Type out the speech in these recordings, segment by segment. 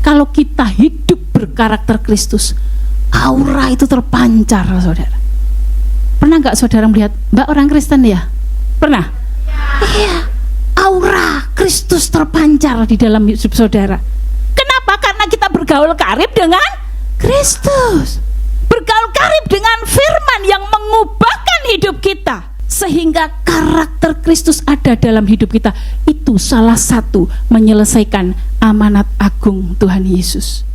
kalau kita hidup berkarakter Kristus, aura itu terpancar, saudara. Pernah nggak saudara melihat, Mbak orang Kristen ya? Pernah? Iya, aura Kristus terpancar di dalam hidup saudara. Kenapa? Karena kita bergaul karib dengan Kristus, bergaul karib dengan firman yang mengubahkan hidup kita, sehingga karakter Kristus ada dalam hidup kita. Itu salah satu menyelesaikan amanat agung Tuhan Yesus.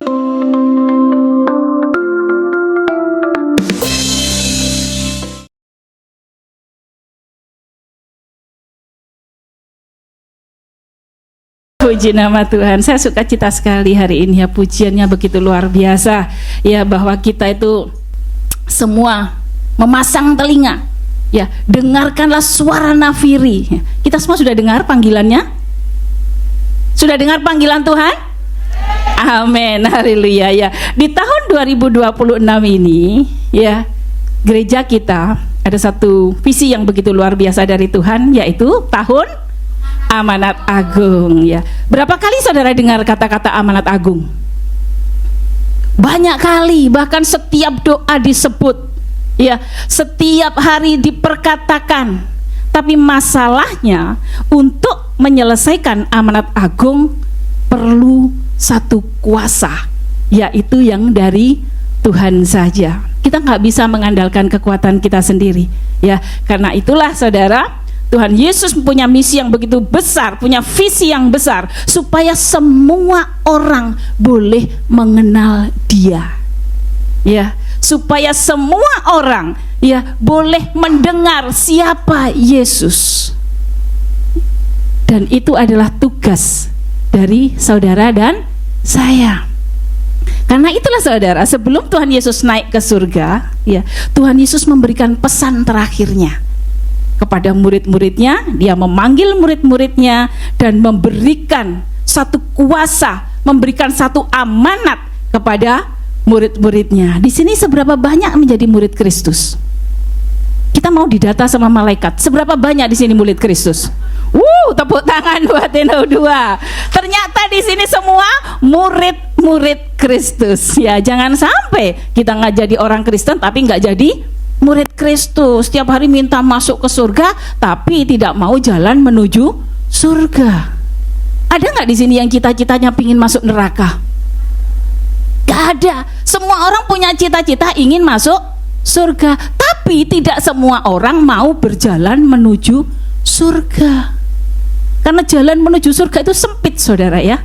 Puji nama Tuhan. Saya suka cita sekali hari ini ya, pujiannya begitu luar biasa ya, bahwa kita itu semua memasang telinga ya, dengarkanlah suara nafiri. Kita semua sudah dengar panggilannya? Sudah dengar panggilan Tuhan? Amin, haleluya ya. Di tahun 2026 ini ya, gereja kita ada satu visi yang begitu luar biasa dari Tuhan, yaitu tahun amanat agung ya. Berapa kali saudara dengar kata-kata amanat agung? Banyak kali, bahkan setiap doa disebut ya, setiap hari diperkatakan. Tapi masalahnya, untuk menyelesaikan amanat agung perlu satu kuasa, yaitu yang dari Tuhan saja. Kita nggak bisa mengandalkan kekuatan kita sendiri ya. Karena itulah saudara, Tuhan Yesus punya misi yang begitu besar, punya visi yang besar, supaya semua orang boleh mengenal Dia ya, supaya semua orang ya boleh mendengar siapa Yesus. Dan itu adalah tugas dari saudara dan saya. Karena itulah saudara, sebelum Tuhan Yesus naik ke surga ya, Tuhan Yesus memberikan pesan terakhirnya kepada murid-muridnya. Dia memanggil murid-muridnya dan memberikan satu kuasa, memberikan satu amanat kepada murid-muridnya. Di sini seberapa banyak menjadi murid Kristus? Kita mau didata sama malaikat. Seberapa banyak di sini murid Kristus? Tepuk tangan buat Eno2. Ternyata di sini semua murid-murid Kristus. Ya, jangan sampai kita nggak jadi orang Kristen tapi nggak jadi murid Kristus. Setiap hari minta masuk ke surga tapi tidak mau jalan menuju surga. Ada nggak di sini yang cita-citanya pingin masuk neraka? Gak ada. Semua orang punya cita-cita ingin masuk surga, tapi tidak semua orang mau berjalan menuju surga. Karena jalan menuju surga itu sempit saudara ya,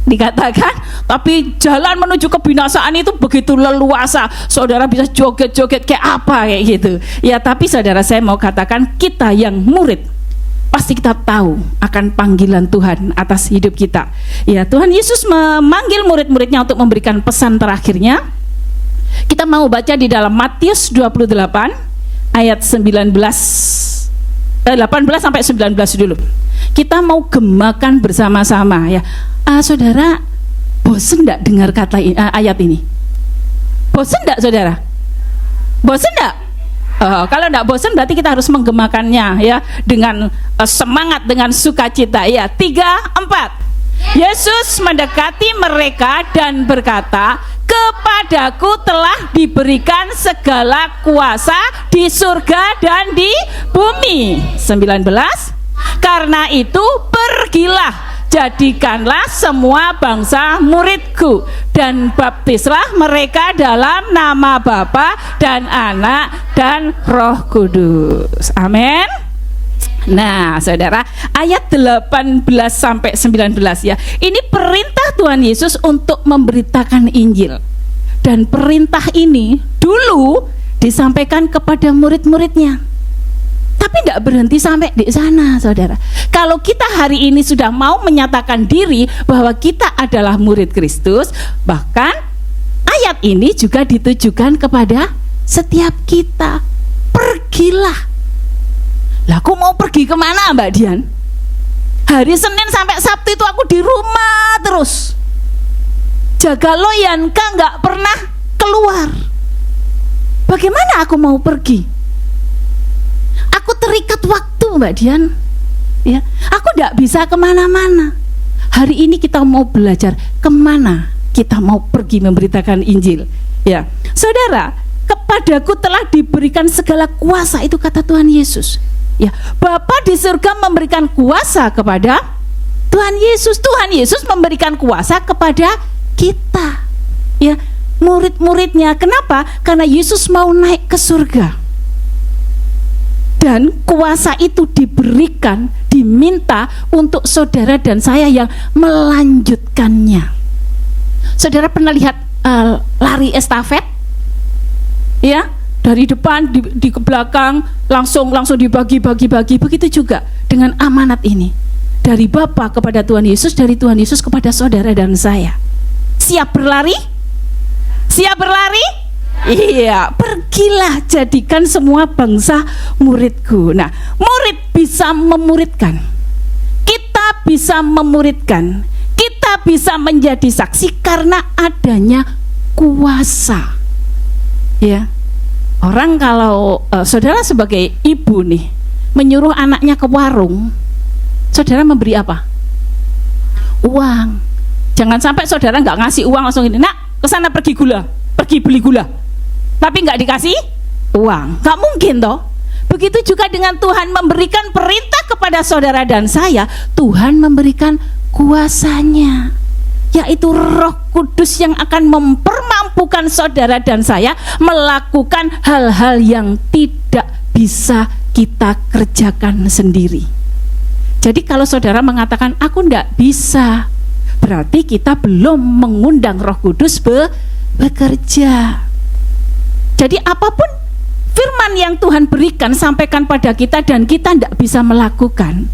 dikatakan. Tapi jalan menuju kebinasaan itu begitu leluasa, saudara bisa joget-joget kayak apa kayak gitu ya. Tapi saudara, saya mau katakan, kita yang murid pasti kita tahu akan panggilan Tuhan atas hidup kita ya. Tuhan Yesus memanggil murid-muridnya untuk memberikan pesan terakhirnya. Kita mau baca di dalam Matius 28 ayat 18 sampai 19 dulu. Kita mau gemakan bersama-sama ya. Saudara, bosen enggak dengar kata ayat ini? Bosen enggak saudara? Bosen enggak? Kalau enggak bosen berarti kita harus menggemakannya ya, dengan semangat, dengan sukacita ya. 3, 4. Yesus mendekati mereka dan berkata, kepadaku telah diberikan segala kuasa di surga dan di bumi. 19. Karena itu pergilah, jadikanlah semua bangsa muridku dan baptislah mereka dalam nama Bapa dan Anak dan Roh Kudus. Amin. Nah saudara, ayat 18 sampai 19 ya, ini perintah Tuhan Yesus untuk memberitakan Injil. Dan perintah ini dulu disampaikan kepada murid-muridnya, tapi tidak berhenti sampai di sana saudara. Kalau kita hari ini sudah mau menyatakan diri bahwa kita adalah murid Kristus, bahkan ayat ini juga ditujukan kepada setiap kita. Pergilah. Lah aku mau pergi kemana Mbak Dian? Hari Senin sampai Sabtu itu aku di rumah terus. Jaga loyanka nggak pernah keluar. Bagaimana aku mau pergi? Aku terikat waktu Mbak Dian ya. Aku nggak bisa kemana-mana. Hari ini kita mau belajar kemana kita mau pergi memberitakan Injil. Ya, saudara, kepadaku telah diberikan segala kuasa, itu kata Tuhan Yesus. Ya, Bapa di surga memberikan kuasa kepada Tuhan Yesus. Tuhan Yesus memberikan kuasa kepada kita. Ya, murid-muridnya. Kenapa? Karena Yesus mau naik ke surga. Dan kuasa itu diberikan, diminta untuk saudara dan saya yang melanjutkannya. Saudara pernah lihat lari estafet? Ya, dari depan di ke belakang langsung dibagi-bagi. Begitu juga dengan amanat ini. Dari Bapa kepada Tuhan Yesus, dari Tuhan Yesus kepada saudara dan saya. Siap berlari? Siap berlari? Iya, pergilah jadikan semua bangsa muridku. Nah, murid bisa memuridkan. Kita bisa memuridkan. Kita bisa menjadi saksi karena adanya kuasa. Ya. Orang kalau saudara sebagai ibu nih menyuruh anaknya ke warung, saudara memberi apa? Uang. Jangan sampai saudara nggak ngasih uang langsung ini, nak kesana pergi beli gula. Tapi nggak dikasih uang, nggak mungkin toh. Begitu juga dengan Tuhan memberikan perintah kepada saudara dan saya, Tuhan memberikan kuasanya, yaitu Roh Kudus yang akan mempermampukan saudara dan saya melakukan hal-hal yang tidak bisa kita kerjakan sendiri. Jadi kalau saudara mengatakan aku nggak bisa, berarti kita belum mengundang Roh Kudus bekerja. Jadi apapun firman yang Tuhan berikan, sampaikan pada kita dan kita tidak bisa melakukan,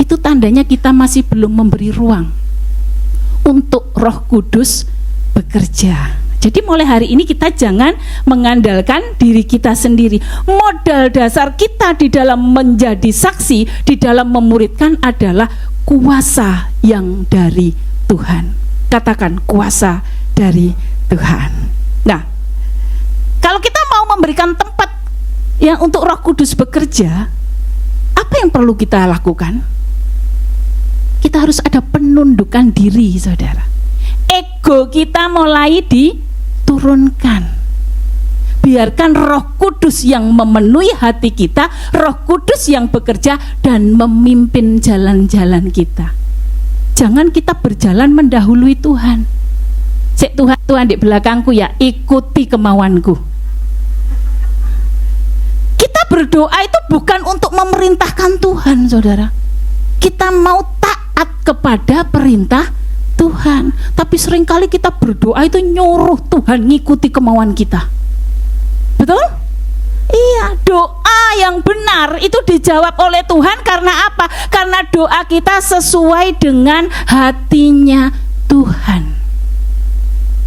itu tandanya kita masih belum memberi ruang untuk Roh Kudus bekerja. Jadi mulai hari ini kita jangan mengandalkan diri kita sendiri. Modal dasar kita di dalam menjadi saksi, di dalam memuridkan adalah kuasa yang dari Tuhan. Katakan kuasa dari Tuhan. Nah, kalau kita mau memberikan tempat yang untuk Roh Kudus bekerja, apa yang perlu kita lakukan? Kita harus ada penundukan diri, saudara. Ego kita mulai diturunkan. Biarkan Roh Kudus yang memenuhi hati kita, Roh Kudus yang bekerja dan memimpin jalan-jalan kita. Jangan kita berjalan mendahului Tuhan. Tuhan di belakangku ya, ikuti kemauanku. Kita berdoa itu bukan untuk memerintahkan Tuhan, saudara. Kita mau taat kepada perintah Tuhan. Tapi seringkali kita berdoa itu nyuruh Tuhan ngikuti kemauan kita. Betul? Iya, doa yang benar itu dijawab oleh Tuhan karena apa? Karena doa kita sesuai dengan hatinya Tuhan.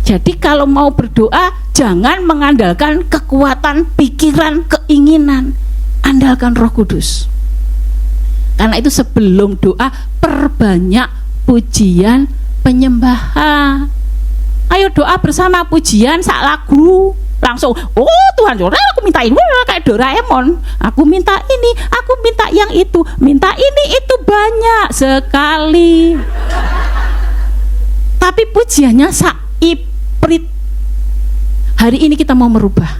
Jadi kalau mau berdoa, jangan mengandalkan kekuatan, pikiran, keinginan. Andalkan Roh Kudus. Karena itu sebelum doa, perbanyak pujian penyembahan. Ayo doa bersama, pujian sak lagu. Langsung, oh Tuhan, aku minta ini, kayak Doraemon. Aku minta ini, aku minta yang itu. Minta ini, itu banyak sekali. Tapi pujiannya sak iprit. Hari ini kita mau merubah.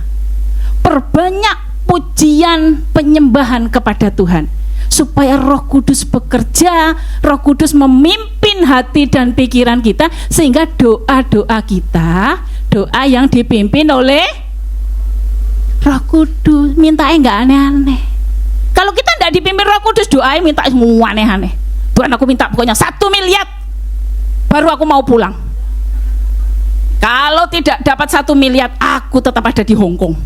Perbanyak pujian penyembahan kepada Tuhan, supaya Roh Kudus bekerja, Roh Kudus memimpin hati dan pikiran kita, sehingga doa-doa kita, doa yang dipimpin oleh Roh Kudus. Mintanya enggak aneh-aneh. Kalau kita enggak dipimpin Roh Kudus, doanya minta semua aneh-aneh. Tuhan, aku minta pokoknya 1 miliar baru aku mau pulang. Kalau tidak dapat 1 miliar, aku tetap ada di Hong Kong.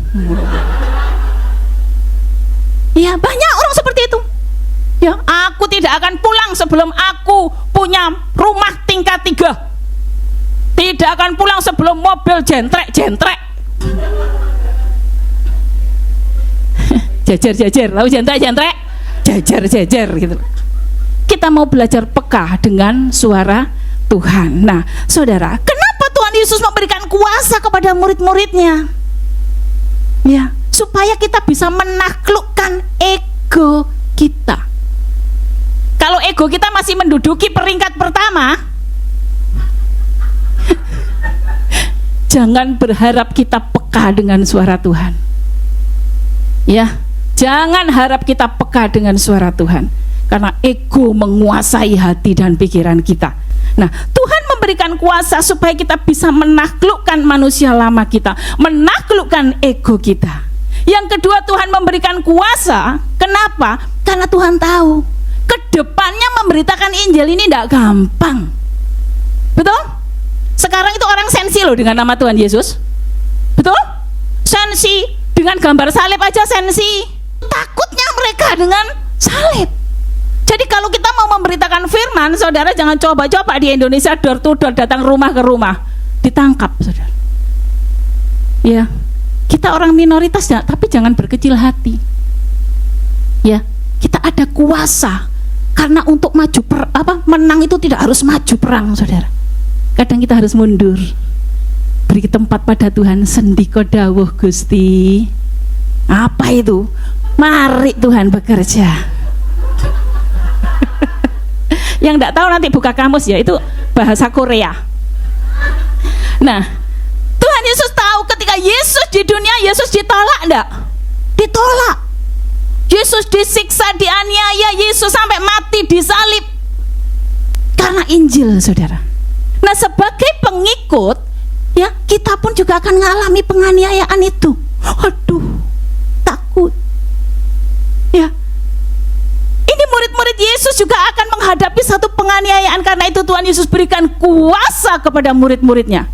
Ya, banyak orang seperti itu. Ya, aku tidak akan pulang sebelum aku punya rumah tingkat 3. Tidak akan pulang sebelum mobil jentrek-jentrek. Jajar-jajar, tahu jentrek-jentrek? Jajar-jajar gitu. Kita mau belajar peka dengan suara Tuhan. Nah, saudara, kenapa Tuhan Yesus memberikan kuasa kepada murid-muridnya? Ya, supaya kita bisa menaklukkan ego kita. Kalau ego kita masih menduduki peringkat pertama, jangan berharap kita peka dengan suara Tuhan. Ya, jangan harap kita peka dengan suara Tuhan, karena ego menguasai hati dan pikiran kita. Nah, Tuhan memberikan kuasa supaya kita bisa menaklukkan manusia lama kita, menaklukkan ego kita. Yang kedua, Tuhan memberikan kuasa. Kenapa? Karena Tuhan tahu kedepannya memberitakan Injil ini tidak gampang. Betul? Sekarang itu orang sensi loh dengan nama Tuhan Yesus. Betul? Sensi, dengan gambar salib aja sensi. Takutnya mereka dengan salib. Jadi kalau kita mau memberitakan firman, saudara jangan coba-coba di Indonesia door to door, datang rumah ke rumah, ditangkap, saudara. Ya, kita orang minoritas ya, tapi jangan berkecil hati. Ya, kita ada kuasa. Karena untuk maju menang itu tidak harus maju perang, saudara. Kadang kita harus mundur. Beri tempat pada Tuhan. Sendika dawuh Gusti. Apa itu? Mari Tuhan bekerja. Yang enggak tahu nanti buka kamus ya, itu bahasa Korea. Nah, Tuhan Yesus tahu ketika Yesus di dunia, Yesus ditolak enggak? Ditolak. Yesus disiksa, dianiaya, Yesus sampai mati disalib karena Injil, saudara. Nah, sebagai pengikut, ya kita pun juga akan mengalami penganiayaan itu. Aduh, takut. Ya, ini murid-murid Yesus juga akan menghadapi satu penganiayaan. Karena itu Tuhan Yesus berikan kuasa kepada murid-muridnya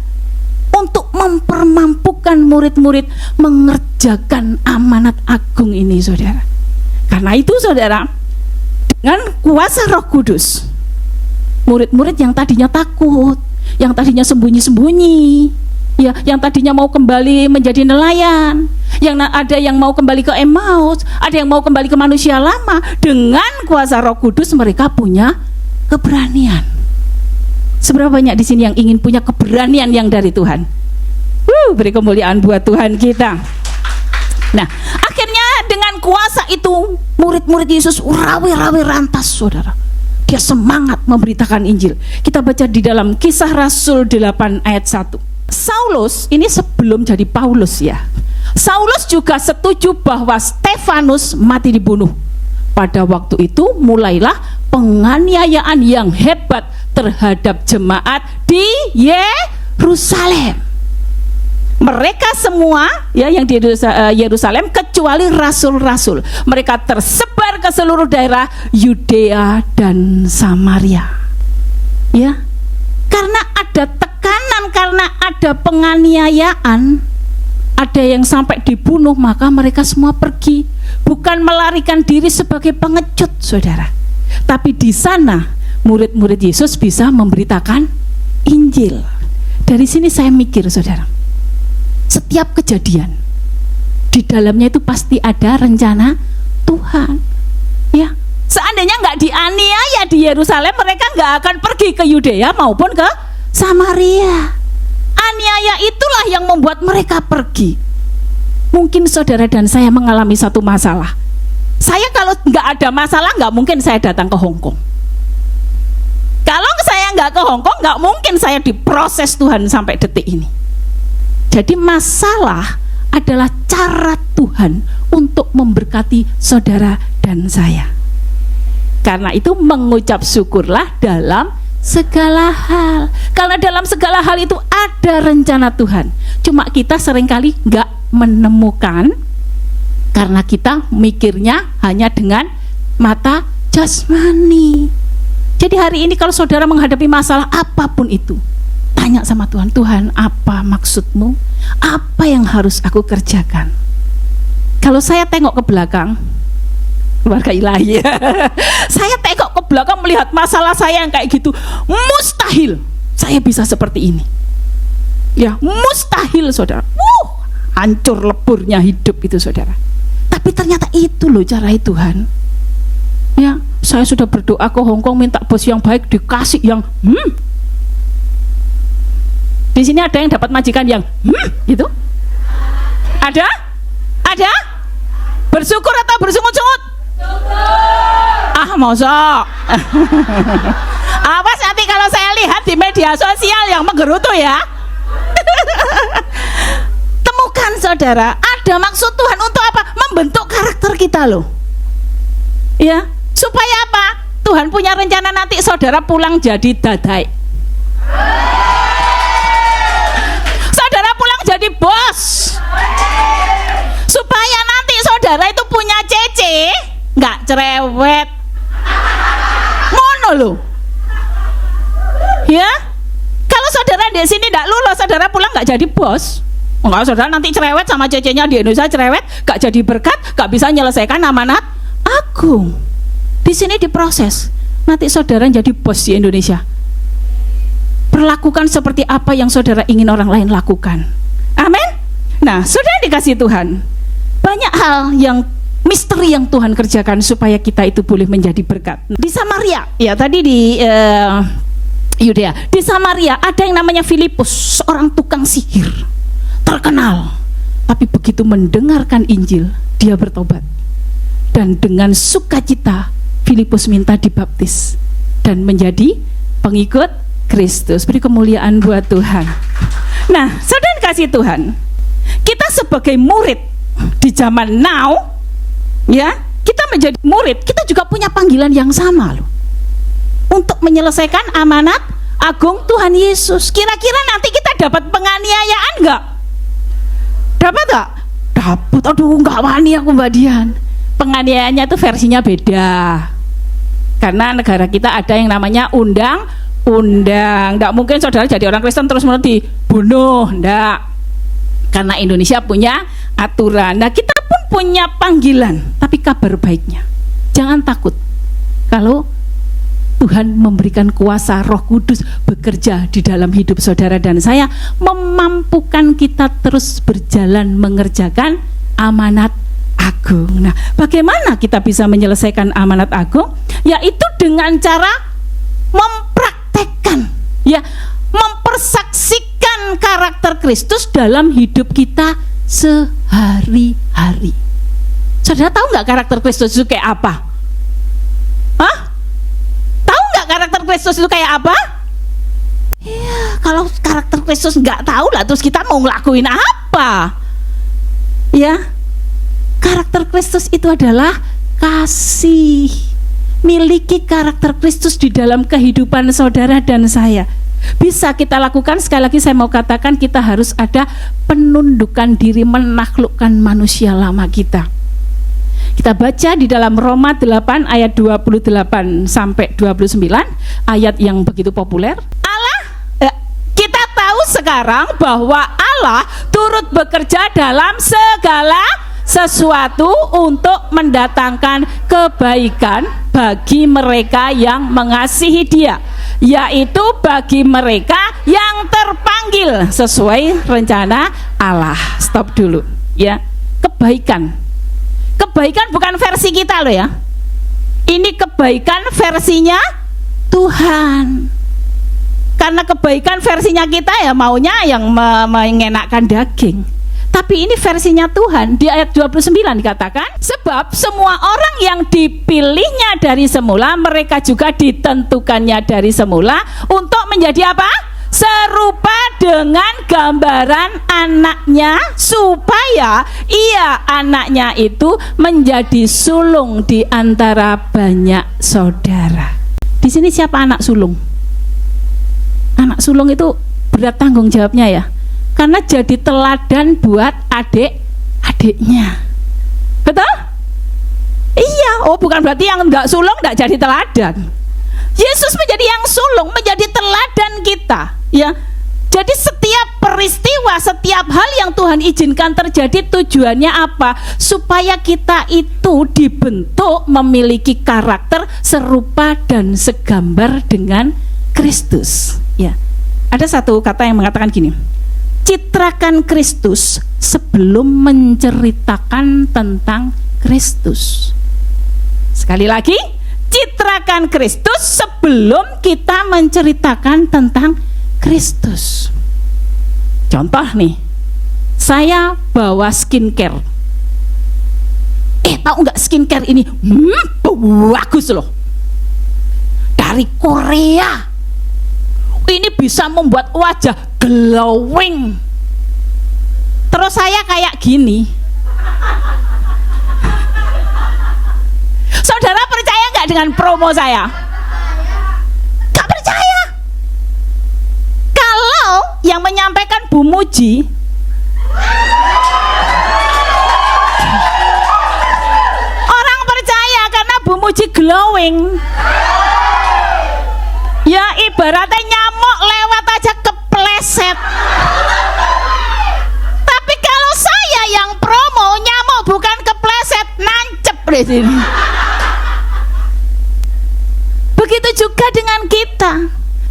untuk mempermampukan murid-murid mengerjakan amanat agung ini, saudara. Karena itu, saudara, dengan kuasa Roh Kudus, murid-murid yang tadinya takut, yang tadinya sembunyi-sembunyi, ya, yang tadinya mau kembali menjadi nelayan, yang ada yang mau kembali ke Emmaus, ada yang mau kembali ke manusia lama, dengan kuasa Roh Kudus mereka punya keberanian. Seberapa banyak di sini yang ingin punya keberanian yang dari Tuhan? Beri kemuliaan buat Tuhan kita. Nah, akhirnya dengan kuasa itu murid-murid Yesus rawi-rawi rantas, saudara. Dia semangat memberitakan Injil. Kita baca di dalam Kisah Rasul 8 ayat 1. Saulus ini sebelum jadi Paulus ya. Saulus juga setuju bahwa Stefanus mati dibunuh. Pada waktu itu mulailah penganiayaan yang hebat terhadap jemaat di Yerusalem. Mereka semua ya yang di Yerusalem kecuali rasul-rasul, mereka tersebar ke seluruh daerah Yudea dan Samaria. Ya, karena ada tekanan, karena ada penganiayaan, ada yang sampai dibunuh, maka mereka semua pergi, bukan melarikan diri sebagai pengecut, saudara. Tapi di sana murid-murid Yesus bisa memberitakan Injil. Dari sini saya mikir, saudara, setiap kejadian di dalamnya itu pasti ada rencana Tuhan. Ya, seandainya nggak dianiaya di Yerusalem, mereka nggak akan pergi ke Yudea maupun ke Samaria. Aniaya itulah yang membuat mereka pergi. Mungkin saudara dan saya mengalami satu masalah. Saya kalau nggak ada masalah, nggak mungkin saya datang ke Hong Kong. Kalau saya nggak ke Hong Kong, nggak mungkin saya diproses Tuhan sampai detik ini. Jadi masalah adalah cara Tuhan untuk memberkati saudara dan saya. Karena itu mengucap syukurlah dalam segala hal. Karena dalam segala hal itu ada rencana Tuhan. Cuma kita seringkali nggak menemukan, karena kita mikirnya hanya dengan mata jasmani. Jadi hari ini kalau saudara menghadapi masalah apapun itu, tanya sama Tuhan, Tuhan apa maksudmu? Apa yang harus aku kerjakan? Kalau saya tengok ke belakang, keluarga ilahi, saya tengok ke belakang melihat masalah saya yang kayak gitu, mustahil saya bisa seperti ini. Ya, mustahil, saudara. Hancur leburnya hidup itu, saudara. Tapi ternyata itu loh cara Tuhan. Ya, saya sudah berdoa ke Hong Kong minta bos yang baik, dikasih yang Di sini ada yang dapat majikan yang gitu? Ada? Ada? Bersyukur atau bersungut-sungut? Ah, mosok. Awas nanti kalau saya lihat di media sosial yang menggerutu ya. Temukan saudara, ada maksud Tuhan untuk apa? Membentuk karakter kita loh. Ya, supaya apa? Tuhan punya rencana nanti saudara pulang jadi dadai. Saudara pulang jadi bos. Supaya nanti saudara itu punya cece, nggak cerewet. Ngono loh. Ya, kalau saudara di sini tidak lulus, saudara pulang nggak jadi bos. Enggak, saudara nanti cerewet sama cecenya di Indonesia, cerewet, nggak jadi berkat, nggak bisa menyelesaikan amanat agung. Di sini diproses, nanti saudara jadi bos di Indonesia. Perlakukan seperti apa yang saudara ingin orang lain lakukan. Amin. Nah, saudara dikasih Tuhan, banyak hal yang misteri yang Tuhan kerjakan supaya kita itu boleh menjadi berkat. Di Samaria, ya tadi di Yudea, di Samaria ada yang namanya Filipus, seorang tukang sihir terkenal. Tapi begitu mendengarkan Injil, dia bertobat. Dan dengan sukacita Filipus minta dibaptis dan menjadi pengikut Kristus. Beri kemuliaan buat Tuhan. Nah, saudara kasih Tuhan, kita sebagai murid di zaman now, ya, kita menjadi murid, kita juga punya panggilan yang sama loh, untuk menyelesaikan amanat agung Tuhan Yesus. Kira-kira nanti kita dapat penganiayaan enggak? Dapat enggak? Dapat. Aduh, enggak wani aku Mbak Dian. Penganiayaannya itu versinya beda. Karena negara kita ada yang namanya undang-undang. Enggak mungkin saudara jadi orang Kristen terus menerus dibunuh, enggak. Karena Indonesia punya aturan. Nah, kita pun punya panggilan, tapi kabar baiknya, jangan takut kalau Tuhan memberikan kuasa Roh Kudus bekerja di dalam hidup saudara dan saya, memampukan kita terus berjalan mengerjakan amanat agung. Nah, bagaimana kita bisa menyelesaikan amanat agung? Yaitu dengan cara mempraktekkan, ya, mempersaksikan karakter Kristus dalam hidup kita sehari-hari. Saudara tahu nggak karakter Kristus itu kayak apa? Hah? Tahu nggak karakter Kristus itu kayak apa? Ya, kalau karakter Kristus nggak tahu lah, terus kita mau ngelakuin apa? Ya, karakter Kristus itu adalah kasih. Miliki karakter Kristus di dalam kehidupan saudara dan saya. Bisa kita lakukan, sekali lagi saya mau katakan, kita harus ada penundukan diri, menaklukkan manusia lama kita. Kita baca di dalam Roma 8 ayat 28 sampai 29, ayat yang begitu populer. Kita tahu sekarang bahwa Allah turut bekerja dalam segala sesuatu untuk mendatangkan kebaikan bagi mereka yang mengasihi Dia, yaitu bagi mereka yang terpanggil sesuai rencana Allah. Stop dulu, ya. Kebaikan bukan versi kita loh ya. Ini kebaikan versinya Tuhan. Karena kebaikan versinya kita ya maunya yang mengenakkan daging. Tapi ini versinya Tuhan. Di ayat 29 dikatakan, sebab semua orang yang dipilihnya dari semula, mereka juga ditentukannya dari semula untuk menjadi apa? Serupa dengan gambaran anaknya, supaya ia, anaknya itu, menjadi sulung di antara banyak saudara. Di sini siapa anak sulung? Anak sulung itu berat tanggung jawabnya ya, karena jadi teladan buat adik-adiknya. Betul? Iya. Oh, bukan berarti yang enggak sulung enggak jadi teladan. Yesus menjadi yang sulung, menjadi teladan kita, ya. Jadi setiap peristiwa, setiap hal yang Tuhan izinkan terjadi, tujuannya apa? Supaya kita itu dibentuk memiliki karakter serupa dan segambar dengan Kristus, ya. Ada satu kata yang mengatakan gini: citrakan Kristus sebelum menceritakan tentang Kristus. Sekali lagi, citrakan Kristus sebelum kita menceritakan tentang Kristus. Contoh nih, saya bawa skincare. Tahu nggak skincare ini? Bagus loh, dari Korea. Ini bisa membuat wajah glowing. Terus saya kayak gini. Saudara percaya nggak dengan promo saya? Nggak percaya. Kalau yang menyampaikan Bu Muji, orang percaya karena Bu Muji glowing. Ya ibaratnya nyamuk lewat aja kepleset. Tapi kalau saya yang promo, nyamuk bukan kepleset, nancep di sini. Begitu juga dengan kita.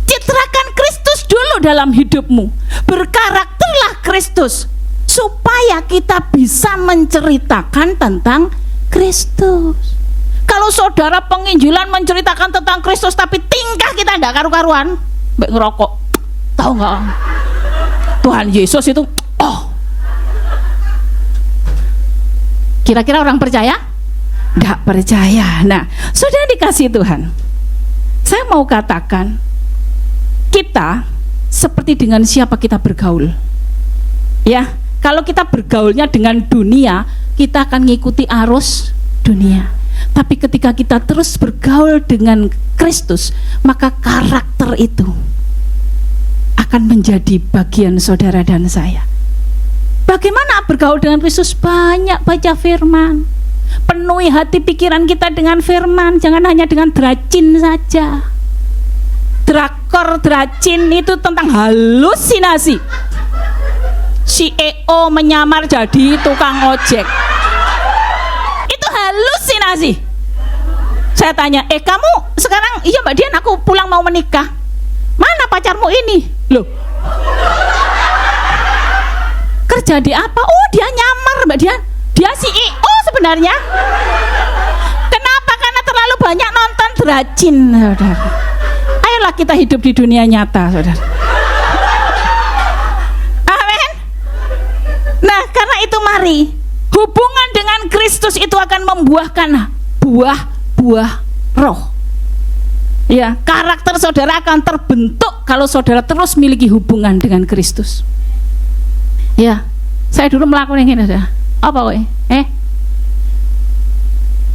Citrakan Kristus dulu dalam hidupmu. Berkarakterlah Kristus supaya kita bisa menceritakan tentang Kristus. Kalau saudara penginjilan menceritakan tentang Kristus tapi tingkah kita tidak karu-karuan, mbak ngerokok, tahu nggak? Tuhan Yesus itu, kira-kira orang percaya? Tidak percaya. Nah, sudah dikasih Tuhan. Saya mau katakan, kita seperti dengan siapa kita bergaul. Ya, kalau kita bergaulnya dengan dunia, kita akan mengikuti arus dunia. Tapi ketika kita terus bergaul dengan Kristus, maka karakter itu akan menjadi bagian saudara dan saya. Bagaimana bergaul dengan Kristus? Banyak baca firman, penuhi hati pikiran kita dengan firman. Jangan hanya dengan dracin saja. Drakor dracin itu tentang halusinasi. CEO menyamar jadi tukang ojek, itu halusinasi. Saya tanya, kamu sekarang, iya Mbak Dian, aku pulang mau menikah, mana pacarmu ini? Loh, kerja di apa? Oh, dia nyamar Mbak Dian, dia CEO sebenarnya. Kenapa? Karena terlalu banyak nonton dracin, saudara. Ayolah kita hidup di dunia nyata, saudara. Amin. Nah, karena itu mari hubungan dengan Kristus itu akan membuahkan buah roh. Ya, karakter saudara akan terbentuk kalau saudara terus miliki hubungan dengan Kristus. Ya, saya dulu melakukan yang ini, saudara. Apa kowe?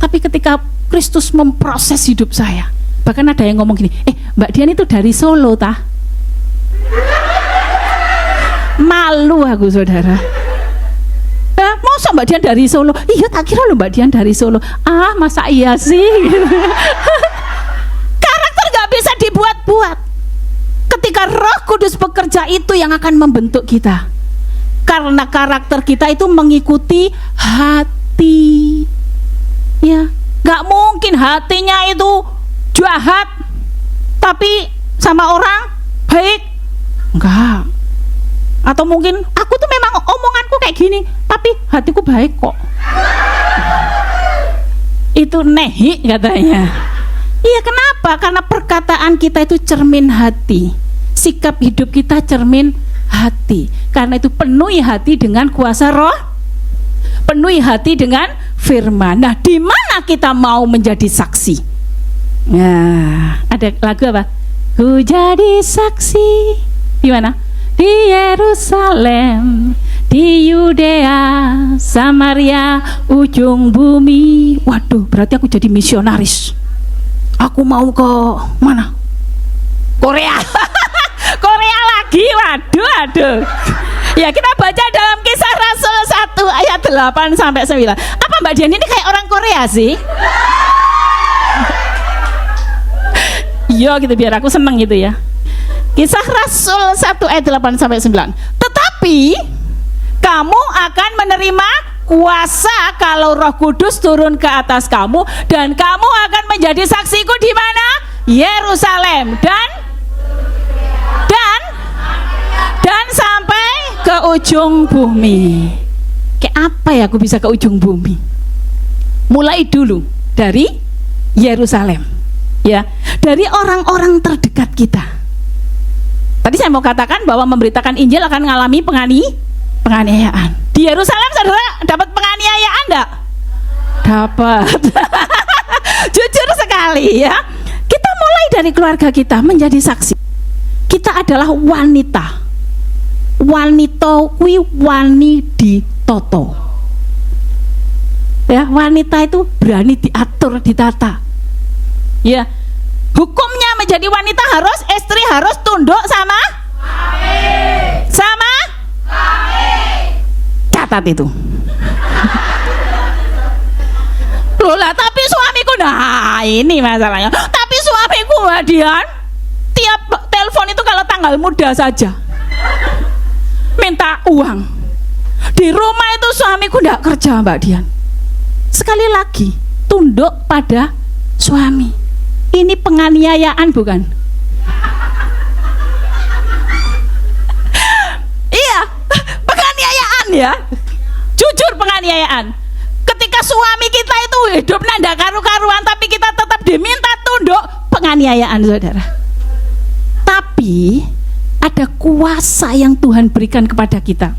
Tapi ketika Kristus memproses hidup saya, bahkan ada yang ngomong gini, Mbak Dian itu dari Solo tah? Malu aku, saudara. Masa Mbak Dian dari Solo? Iya, tak kira loh Mbak Dian dari Solo. Ah, masa iya sih? Karakter gak bisa dibuat-buat. Ketika Roh Kudus bekerja, itu yang akan membentuk kita. Karena karakter kita itu mengikuti hati. Ya, gak mungkin hatinya itu jahat tapi sama orang baik. Enggak. Atau mungkin aku tuh memang omonganku kayak gini tapi hatiku baik kok. Itu nehi katanya. Iya, kenapa? Karena perkataan kita itu cermin hati, sikap hidup kita cermin hati. Karena itu penuhi hati dengan kuasa Roh, penuhi hati dengan firman. Nah, di mana kita mau menjadi saksi? Nah, ada lagu apa? Ku jadi saksi. Di mana? Di Yerusalem, di Yudea, Samaria, ujung bumi. Waduh, berarti aku jadi misionaris. Aku mau ke mana? Korea. Korea lagi, waduh. Ya, kita baca dalam Kisah Rasul 1 ayat 8 sampai 9. Apa Mbak Dian ini kayak orang Korea sih? Iya gitu, biar aku seneng gitu ya. Kisah Rasul 1 ayat 8 sampai 9. Tetapi kamu akan menerima kuasa kalau Roh Kudus turun ke atas kamu, dan kamu akan menjadi saksiku di mana? Yerusalem dan sampai ke ujung bumi. Kayak apa ya aku bisa ke ujung bumi? Mulai dulu dari Yerusalem, ya, dari orang-orang terdekat kita. Tadi saya mau katakan bahwa memberitakan Injil akan mengalami penganiayaan. Di Yerusalem saudara dapat penganiayaan enggak? Dapat. Jujur sekali ya. Kita mulai dari keluarga kita menjadi saksi. Kita adalah wanita wanita kuwi wani ditoto. Ya, wanita itu berani diatur, ditata. Ya, hukumnya menjadi wanita harus, istri harus tunduk sama suami. Sama suami. Catat itu. Loh lah, tapi suamiku, nah ini masalahnya. Tapi suamiku Mbak Dian, tiap telepon itu kalau tanggal muda saja minta uang. Di rumah itu suamiku tidak kerja Mbak Dian. Sekali lagi tunduk pada suami. Ini penganiayaan bukan? Iya, penganiayaan ya. Jujur penganiayaan. Ketika suami kita itu hidup nanda karu-karuan tapi kita tetap diminta tunduk, penganiayaan saudara. Tapi ada kuasa yang Tuhan berikan kepada kita,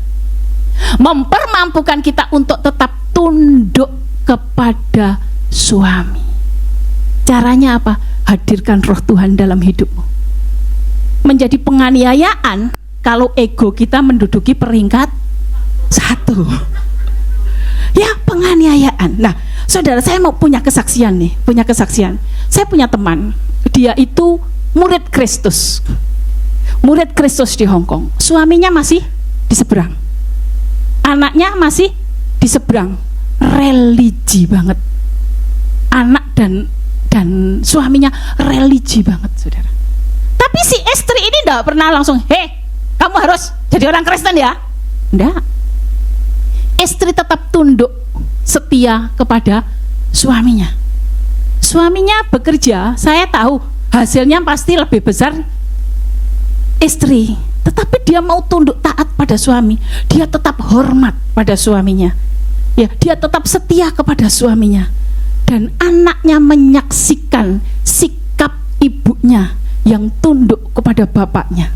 mempermampukan kita untuk tetap tunduk kepada suami. Caranya apa? Hadirkan roh Tuhan dalam hidupmu. Menjadi penganiayaan kalau ego kita menduduki peringkat 1. Ya, penganiayaan. Nah, saudara, saya mau punya kesaksian nih, punya kesaksian. Saya punya teman, dia itu murid Kristus. Murid Kristus di Hong Kong. Suaminya masih di seberang. Anaknya masih di seberang. Religi banget. Anak dan suaminya religi banget, saudara. Tapi si istri ini enggak pernah langsung, "Hei, kamu harus jadi orang Kristen ya." Enggak. Istri tetap tunduk, setia kepada suaminya. Suaminya bekerja, saya tahu hasilnya pasti lebih besar istri, tetapi dia mau tunduk taat pada suami. Dia tetap hormat pada suaminya. Ya, dia tetap setia kepada suaminya. Dan anaknya menyaksikan sikap ibunya yang tunduk kepada bapaknya.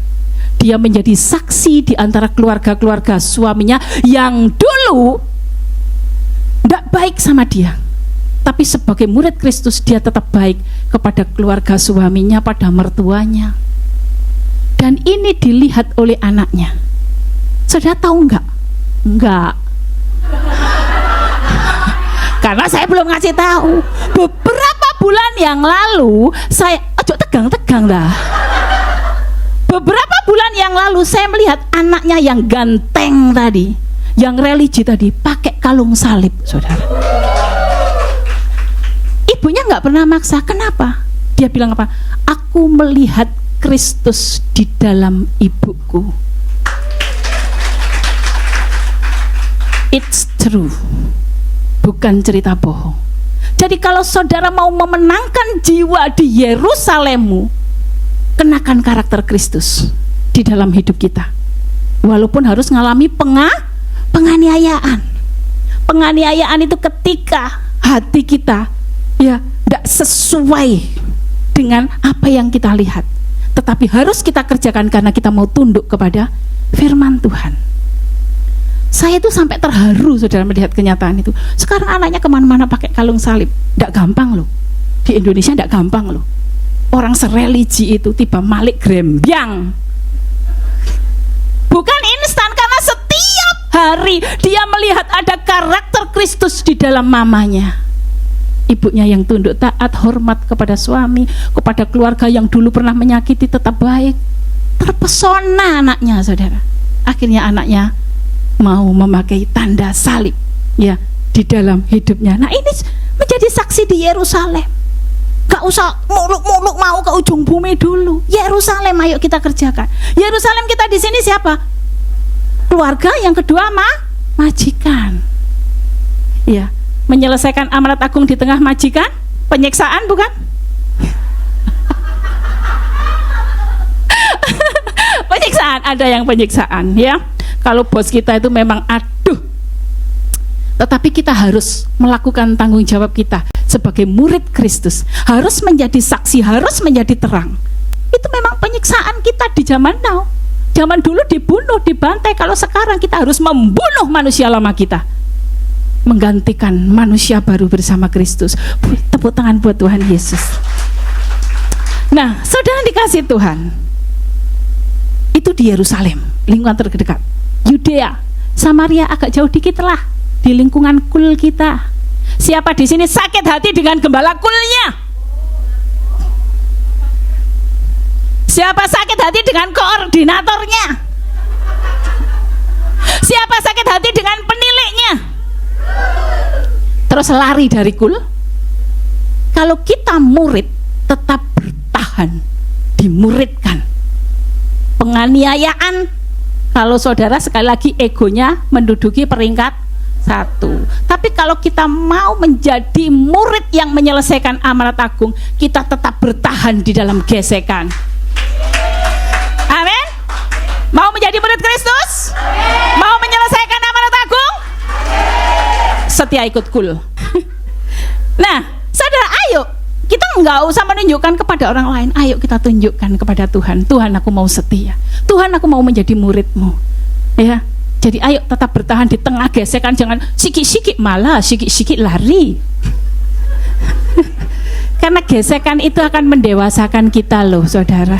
Dia menjadi saksi di antara keluarga-keluarga suaminya yang dulu tidak baik sama dia. Tapi sebagai murid Kristus dia tetap baik kepada keluarga suaminya, pada mertuanya. Dan ini dilihat oleh anaknya. Saudara tahu enggak? Enggak. Karena saya belum ngasih tahu. Beberapa bulan yang lalu saya, ojo tegang-tegang dah. Beberapa bulan yang lalu saya melihat anaknya yang ganteng tadi, yang religi tadi, pakai kalung salib, saudara. Ibunya nggak pernah maksa. Kenapa? Dia bilang apa? Aku melihat Kristus di dalam ibuku. It's true. Bukan cerita bohong. Jadi kalau saudara mau memenangkan jiwa di Yerusalemmu, kenakan karakter Kristus di dalam hidup kita. Walaupun harus mengalami penganiayaan. Penganiayaan itu ketika hati kita ya tidak sesuai dengan apa yang kita lihat. Tetapi harus kita kerjakan karena kita mau tunduk kepada firman Tuhan. Saya itu sampai terharu saudara melihat kenyataan itu. Sekarang anaknya kemana-mana pakai kalung salib. Tidak gampang loh. Di Indonesia tidak gampang loh. Orang sereligi itu tiba Malik Grembyang. Bukan instan, karena setiap hari dia melihat ada karakter Kristus di dalam mamanya. Ibunya yang tunduk taat, hormat kepada suami, kepada keluarga yang dulu pernah menyakiti tetap baik. Terpesona anaknya, saudara. Akhirnya anaknya mau memakai tanda salib ya di dalam hidupnya. Nah, ini menjadi saksi di Yerusalem. Gak usah muluk-muluk mau ke ujung bumi dulu. Yerusalem ayo kita kerjakan. Yerusalem kita di sini siapa? Keluarga, yang kedua majikan. Ya, menyelesaikan amanat agung di tengah majikan, penyiksaan bukan? Penyiksaan, ada yang penyiksaan ya. Kalau bos kita itu memang aduh. Tetapi kita harus melakukan tanggung jawab kita sebagai murid Kristus, harus menjadi saksi, harus menjadi terang. Itu memang penyiksaan kita di zaman now. Zaman dulu dibunuh, dibantai. Kalau sekarang kita harus membunuh manusia lama kita, menggantikan manusia baru bersama Kristus. Tepuk tangan buat Tuhan Yesus. Nah, saudara dikasih Tuhan, itu di Yerusalem. lingkungan terdekat. Yudea, Samaria agak jauh dikit lah, di lingkungan kul kita. Siapa di sini sakit hati dengan gembala kulnya? Siapa sakit hati dengan koordinatornya? Siapa sakit hati dengan peniliknya? Terus lari dari kul. Kalau kita murid, tetap bertahan, dimuridkan. Penganiayaan, kalau saudara sekali lagi egonya menduduki peringkat 1. Tapi kalau kita mau menjadi murid yang menyelesaikan amanat agung, kita tetap bertahan di dalam gesekan. Amin. Mau menjadi murid Kristus? Mau menyelesaikan amanat agung? Setia ikut kul. Nah, saudara, ayo kita nggak usah menunjukkan kepada orang lain. Ayo kita tunjukkan kepada Tuhan. Tuhan, aku mau setia. Tuhan, aku mau menjadi muridmu. Ya, jadi ayo tetap bertahan di tengah gesekan. Jangan sikit-sikit malah sikit-sikit lari. Karena gesekan itu akan mendewasakan kita loh, saudara.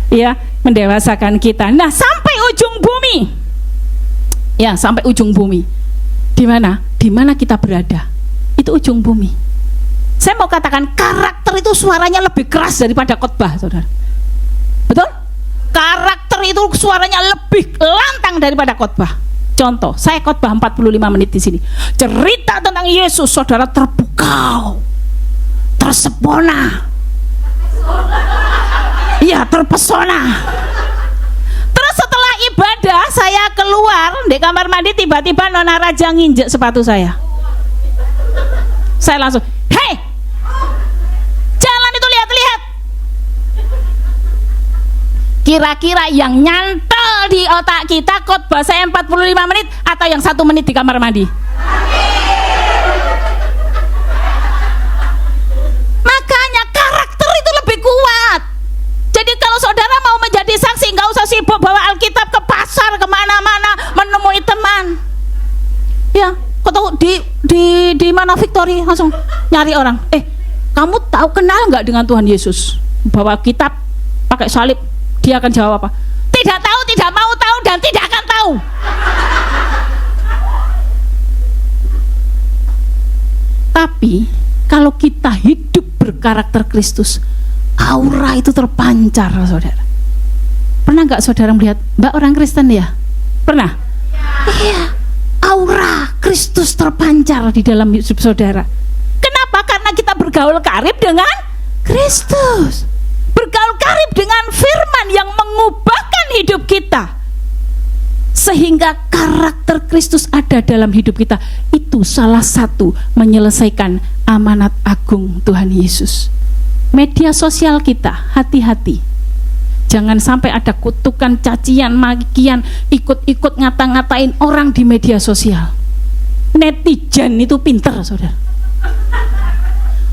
Ya, mendewasakan kita. Nah, sampai ujung bumi. Ya, sampai ujung bumi. Di mana? Di mana kita berada? Itu ujung bumi. Saya mau katakan karakter itu suaranya lebih keras daripada khotbah, saudara. Betul? Karakter itu suaranya lebih lantang daripada khotbah. Contoh, saya khotbah 45 menit di sini. Cerita tentang Yesus, saudara terpukau, tersepona. Iya, terpesona. Terus setelah ibadah saya keluar di kamar mandi, tiba-tiba Nona Raja nginjek sepatu saya. Saya langsung, hei, jalan itu lihat-lihat. Kira-kira yang nyantol di otak kita khotbah saya 45 menit atau yang 1 menit di kamar mandi? Makanya karakter itu lebih kuat. Jadi kalau saudara mau menjadi saksi, nggak usah sibuk bawa Alkitab ke pasar kemana-mana menemui teman. Ya, kau tahu di mana Victory langsung nyari orang. Kamu tahu kenal nggak dengan Tuhan Yesus? Bawa kitab, pakai salib, dia akan jawab apa? Tidak tahu, tidak mau tahu, dan tidak akan tahu. Tapi kalau kita hidup berkarakter Kristus, aura itu terpancar, saudara. Pernah nggak saudara melihat Mbak orang Kristen ya? Pernah? Iya, aura Kristus terpancar di dalam hidup saudara. Kenapa? Karena kita bergaul karib dengan Kristus, bergaul karib dengan firman yang mengubahkan hidup kita, sehingga karakter Kristus ada dalam hidup kita. Itu salah satu menyelesaikan amanat agung Tuhan Yesus. Media sosial kita, hati-hati. Jangan sampai ada kutukan, cacian, makian, ikut-ikut ngata-ngatain orang di media sosial. Netizen itu pinter, saudara.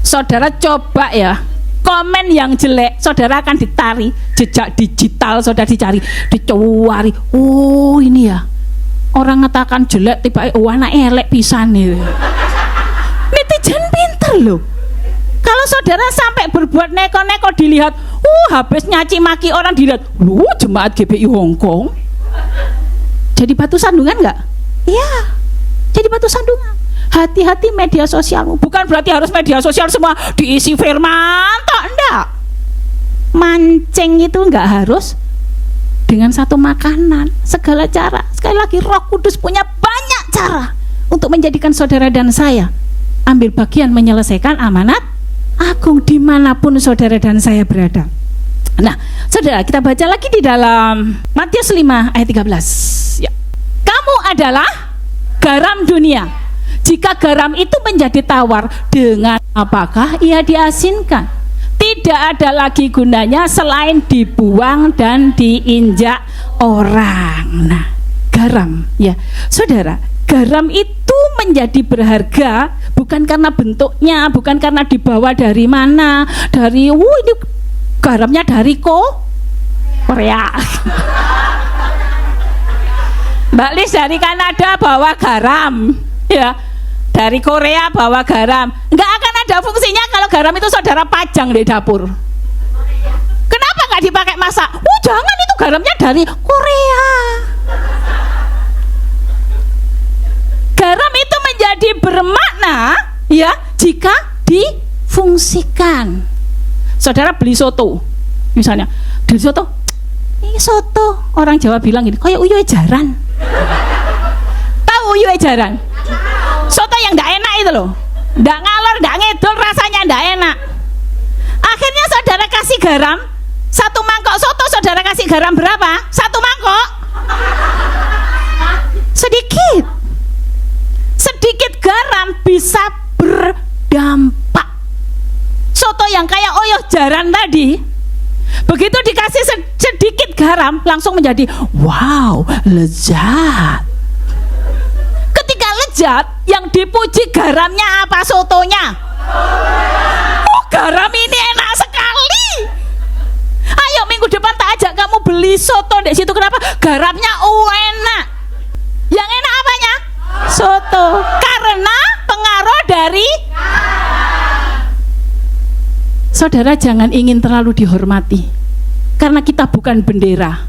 Saudara coba ya, komen yang jelek, saudara akan ditari. Jejak digital, saudara dicari, dicari. Oh ini ya, orang ngatakan jelek, tiba-tiba anak elek pisan nih. Netizen pinter loh. Kalau saudara sampai berbuat neko-neko dilihat, habis nyaci maki orang dilihat, jemaat GBI Hongkong. Jadi batu sandungan nggak? Iya, jadi batu sandungan. Hati-hati media sosialmu. Bukan berarti harus media sosial semua diisi firman, toh enggak. Mancing itu nggak harus dengan satu makanan. Segala cara. Sekali lagi, Roh Kudus punya banyak cara untuk menjadikan saudara dan saya ambil bagian menyelesaikan amanat agung dimanapun saudara dan saya berada. Nah, saudara, kita baca lagi di dalam Matius 5 ayat 13 ya. Kamu adalah garam dunia. Jika garam itu menjadi tawar, dengan apakah ia diasinkan? Tidak ada lagi gunanya selain dibuang dan diinjak orang. Nah, garam ya, saudara, garam itu menjadi berharga bukan karena bentuknya, bukan karena dibawa dari mana, dari ini garamnya dari Korea. Mbak Lis dari Kanada bawa garam, ya. Dari Korea bawa garam. Nggak akan ada fungsinya kalau garam itu saudara pajang di dapur. Kenapa nggak dipakai masak? Jangan, itu garamnya dari Korea. bermakna ya jika difungsikan. Saudara beli soto, misalnya beli soto, ini soto, orang Jawa bilang gini, kayak uyuh jaran. Tahu uyuh jaran? Soto yang ndak enak itu loh, ndak ngalor, ndak ngedol, rasanya ndak enak. Akhirnya saudara kasih garam, satu mangkok soto saudara kasih garam berapa? Satu mangkok? Sedikit. Sedikit garam bisa berdampak. Soto yang kayak uyuh jaran tadi, begitu dikasih sedikit garam langsung menjadi wow, lezat. Ketika lezat, yang dipuji garamnya apa sotonya? Oh, garam ini enak sekali. Ayo minggu depan tak ajak kamu beli soto di situ. Kenapa? Garamnya enak. Yang enak apanya? Soto. Karena pengaruh dari. Saudara jangan ingin terlalu dihormati, karena kita bukan bendera.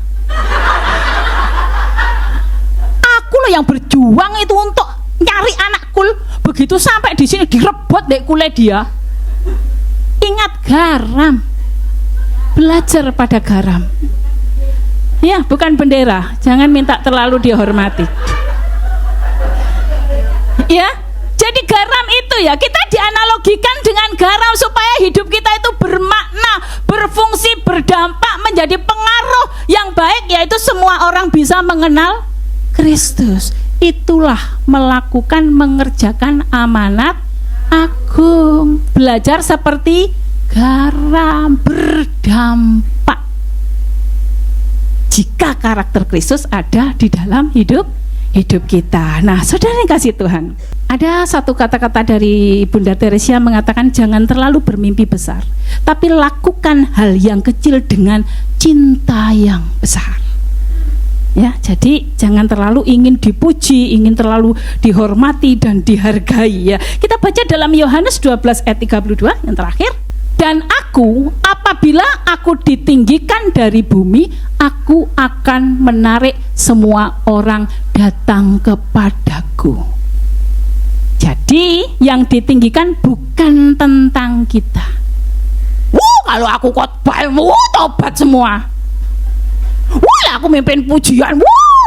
Aku loh yang berjuang itu untuk nyari anak kul, begitu sampai di sini direbut dek kule dia. Ingat garam, belajar pada garam. Ya, bukan bendera. Jangan minta terlalu dihormati. Ya, jadi garam itu ya kita dianalogikan dengan garam supaya hidup kita itu bermakna, berfungsi, berdampak, menjadi pengaruh yang baik, yaitu semua orang bisa mengenal Kristus. Itulah melakukan, mengerjakan amanat agung. Belajar seperti garam, berdampak. Jika karakter Kristus ada di dalam hidup kita. Nah, saudara yang kasih Tuhan, ada satu kata-kata dari Bunda Teresia mengatakan jangan terlalu bermimpi besar, tapi lakukan hal yang kecil dengan cinta yang besar. Ya, jadi jangan terlalu ingin dipuji, ingin terlalu dihormati dan dihargai ya. Kita baca dalam Yohanes 12 ayat 32 yang terakhir. Dan aku, apabila aku ditinggikan dari bumi, aku akan menarik semua orang datang kepadaku. Jadi yang ditinggikan bukan tentang kita. Kalau aku khotbah, tobat semua. Aku mimpin pujian,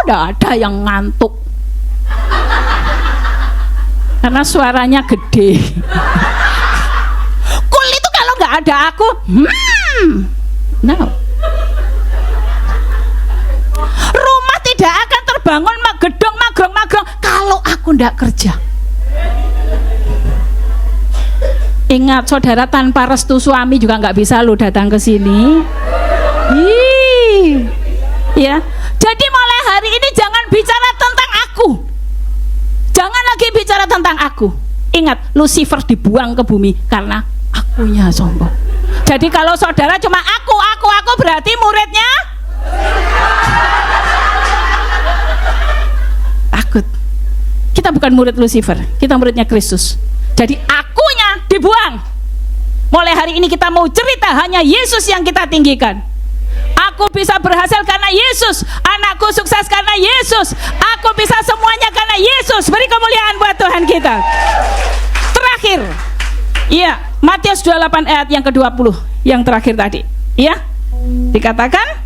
udah ada yang ngantuk. Karena suaranya gede. Kul itu kalau nggak ada aku, no. Rumah tidak akan terbangun, gedung magrong-magrong kalau aku nggak kerja. Ingat saudara, tanpa restu suami juga nggak bisa lo datang ke sini. Ya, jadi mulai hari ini jangan bicara tentang aku. Jangan lagi bicara tentang aku. Ingat, Lucifer dibuang ke bumi karena akunya sombong. Jadi kalau saudara cuma aku berarti muridnya takut. Kita bukan murid Lucifer, kita muridnya Kristus. Jadi akunya dibuang. Mulai hari ini kita mau cerita hanya Yesus yang kita tinggikan. Aku bisa berhasil karena Yesus, anakku sukses karena Yesus, aku bisa semuanya karena Yesus. Beri kemuliaan buat Tuhan kita. Terakhir, iya, Matius 28 ayat yang ke-20, yang terakhir tadi, ya, dikatakan,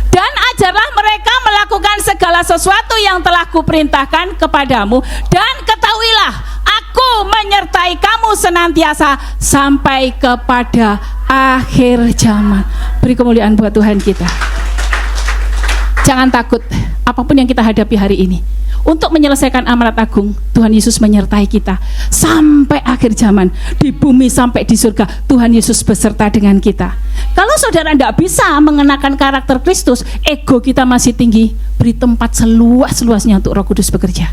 dan ajarlah mereka melakukan segala sesuatu yang telah kuperintahkan kepadamu, dan ketahuilah, aku menyertai kamu senantiasa sampai kepada akhir zaman. Beri kemuliaan buat Tuhan kita. Jangan takut apapun yang kita hadapi hari ini. Untuk menyelesaikan amanat agung, Tuhan Yesus menyertai kita sampai akhir zaman. Di bumi sampai di surga, Tuhan Yesus beserta dengan kita. Kalau saudara tidak bisa mengenakan karakter Kristus, ego kita masih tinggi, beri tempat seluas-luasnya untuk Roh Kudus bekerja.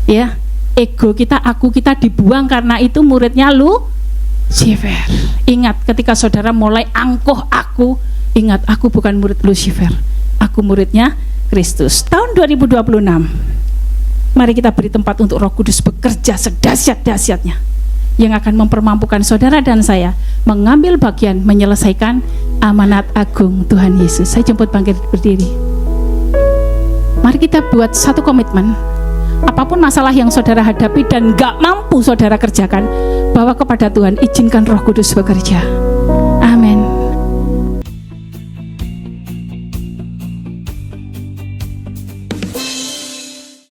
Ya, ego kita, aku kita dibuang karena itu muridnya Lucifer. Ingat, ketika saudara mulai angkuh aku, ingat, aku bukan murid Lucifer, aku muridnya Kristus. Tahun 2026, mari kita beri tempat untuk Roh Kudus bekerja sedahsyat-dahsyatnya, yang akan mempermampukan saudara dan saya mengambil bagian menyelesaikan amanat agung Tuhan Yesus. Saya jemput bangkit berdiri. Mari kita buat satu komitmen apapun masalah yang saudara hadapi dan gak mampu saudara kerjakan, bawa kepada Tuhan, izinkan Roh Kudus bekerja. Amin.